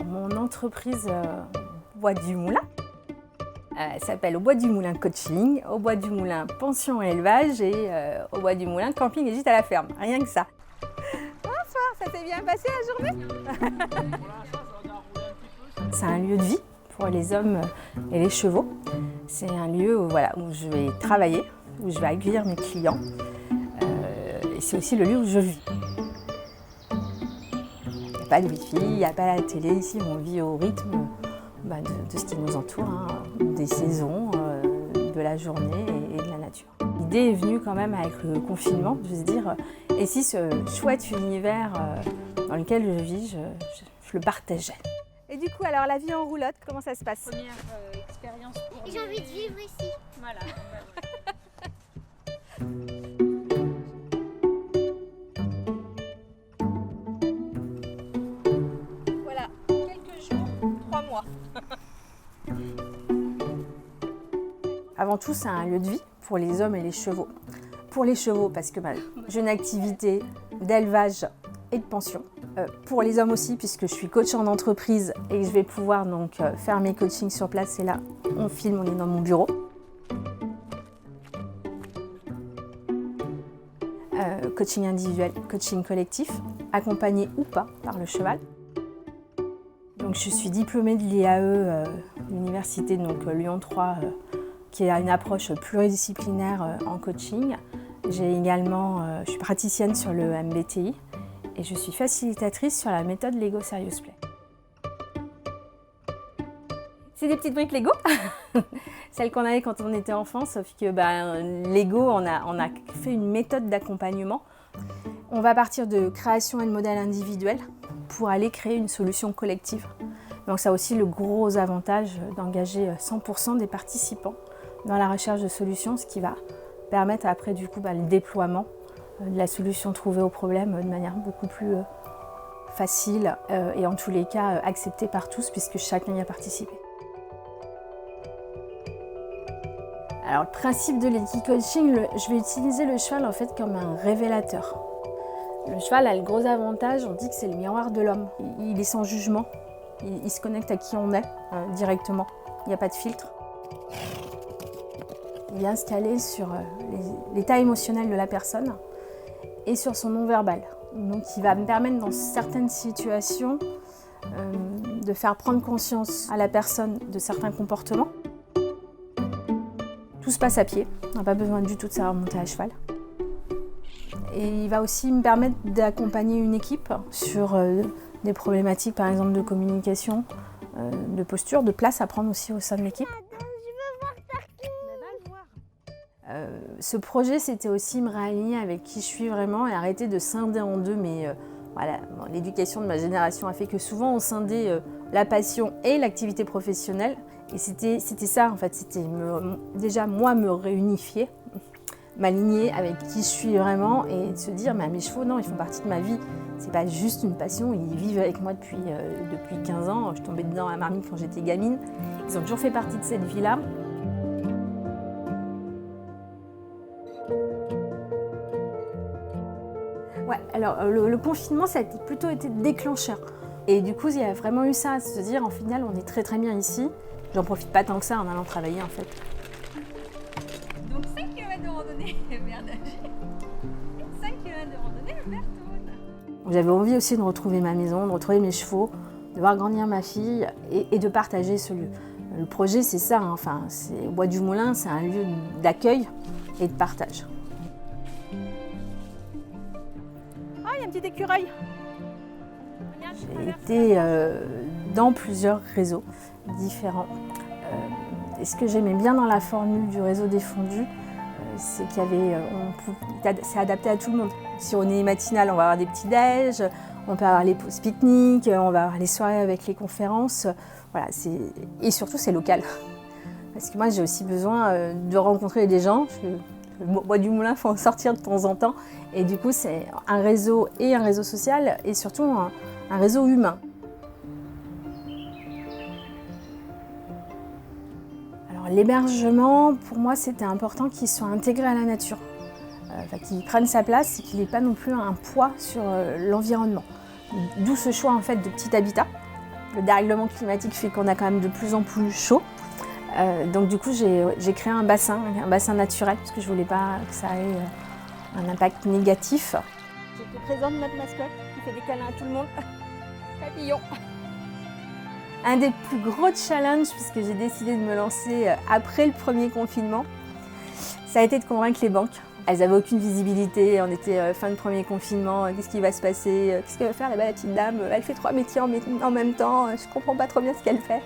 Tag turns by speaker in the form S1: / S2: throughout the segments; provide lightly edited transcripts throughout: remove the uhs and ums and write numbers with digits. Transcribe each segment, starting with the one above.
S1: Alors, mon entreprise Bois du Moulin s'appelle Au Bois du Moulin Coaching, Au Bois du Moulin Pension et Élevage et Au Bois du Moulin Camping et Gîte à la Ferme. Rien que ça. Bonsoir, ça s'est bien passé la journée? C'est un lieu de vie pour les hommes et les chevaux. C'est un lieu où je vais travailler, où je vais accueillir mes clients. Et c'est aussi le lieu où je vis. Il n'y a pas de wifi, il n'y a pas la télé. Ici, on vit au rythme de ce qui nous entoure, des saisons, de la journée et de la nature. L'idée est venue quand même avec le confinement, de se dire, et si ce chouette univers dans lequel je vis, je le partageais. Et du coup, alors la vie en roulotte, comment ça se passe?
S2: Première expérience pour
S3: J'ai envie de vivre ici.
S2: Voilà.
S1: Voilà, quelques jours, 3 mois. Avant tout, c'est un lieu de vie pour les hommes et les chevaux. Pour les chevaux, parce que j'ai une activité d'élevage et de pension. Pour les hommes aussi, puisque je suis coach en entreprise et je vais pouvoir donc faire mes coachings sur place. Et là, on filme, on est dans mon bureau. Coaching individuel, coaching collectif, accompagné ou pas par le cheval. Donc, je suis diplômée de l'IAE, l'université Lyon 3, qui a une approche pluridisciplinaire en coaching. J'ai également, je suis praticienne sur le MBTI et je suis facilitatrice sur la méthode Lego Serious Play. C'est des petites briques Lego, celles qu'on avait quand on était enfant, sauf que Lego, on a fait une méthode d'accompagnement. On va partir de création et de modèles individuels pour aller créer une solution collective. Donc ça a aussi le gros avantage d'engager 100% des participants dans la recherche de solutions, ce qui va permettre après du coup le déploiement de la solution trouvée au problème de manière beaucoup plus facile et en tous les cas acceptée par tous puisque chacun y a participé. Alors le principe de l'équicoaching, je vais utiliser le cheval en fait comme un révélateur. Le cheval a le gros avantage, on dit que c'est le miroir de l'homme. Il est sans jugement, il se connecte à qui on est directement, il n'y a pas de filtre. Il vient se caler sur l'état émotionnel de la personne et sur son non-verbal. Donc il va me permettre dans certaines situations de faire prendre conscience à la personne de certains comportements. Tout se passe à pied, on n'a pas besoin du tout de savoir monter à cheval. Et il va aussi me permettre d'accompagner une équipe sur des problématiques par exemple de communication, de posture, de place à prendre aussi au sein de l'équipe. Ce projet, c'était aussi me réaligner avec qui je suis vraiment et arrêter de scinder en deux. Mais l'éducation de ma génération a fait que souvent on scindait la passion et l'activité professionnelle. Et c'était ça en fait, c'était déjà moi me réunifier, m'aligner avec qui je suis vraiment et de se dire mes chevaux, non, ils font partie de ma vie. C'est pas juste une passion, ils vivent avec moi depuis 15 ans. Je tombais dedans à Marmite quand j'étais gamine. Ils ont toujours fait partie de cette vie-là. Ouais, alors le confinement, ça a plutôt été déclencheur. Et du coup, il y a vraiment eu ça, à se dire, en final, on est très très bien ici. J'en profite pas tant que ça en allant travailler, en fait.
S2: Donc 5 km de randonnée vers Dagy, 5 km de randonnée vers Tourne.
S1: J'avais envie aussi de retrouver ma maison, de retrouver mes chevaux, de voir grandir ma fille et de partager ce lieu. Le projet, c'est ça, c'est Bois du Moulin, c'est un lieu d'accueil et de partage. Ah, il y a un petit écureuil. J'ai été dans plusieurs réseaux différents. Et ce que j'aimais bien dans la formule du réseau défendu, c'est qu'il y avait, c'est adapté à tout le monde. Si on est matinal, on va avoir des petits déj, on peut avoir les pauses pique-nique, on va avoir les soirées avec les conférences. Voilà, et surtout, c'est local. Parce que moi, j'ai aussi besoin de rencontrer des gens. Le Bois du Moulin, il faut en sortir de temps en temps. Et du coup, c'est un réseau social et surtout un réseau humain. Alors, l'hébergement, pour moi, c'était important qu'il soit intégré à la nature. Qu'il prenne sa place et qu'il n'ait pas non plus un poids sur l'environnement. D'où ce choix en fait, de petit habitat Le dérèglement climatique fait qu'on a quand même de plus en plus chaud. Donc du coup, j'ai créé un bassin naturel, parce que je ne voulais pas que ça ait un impact négatif. J'étais présente notre mascotte qui fait des câlins à tout le monde. Papillon. Un des plus gros challenges, puisque j'ai décidé de me lancer après le premier confinement, ça a été de convaincre les banques. Elles n'avaient aucune visibilité, on était fin de premier confinement, qu'est-ce qui va se passer, qu'est-ce qu'elle va faire là-bas la petite dame, elle fait 3 métiers en même temps, je ne comprends pas trop bien ce qu'elle fait.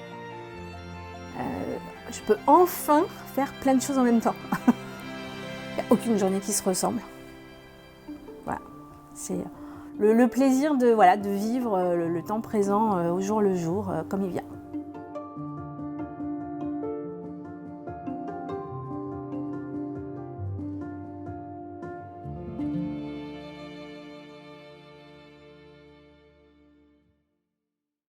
S1: Je peux enfin faire plein de choses en même temps. Il n'y a aucune journée qui se ressemble. Voilà. C'est le plaisir de vivre le temps présent au jour le jour, comme il vient.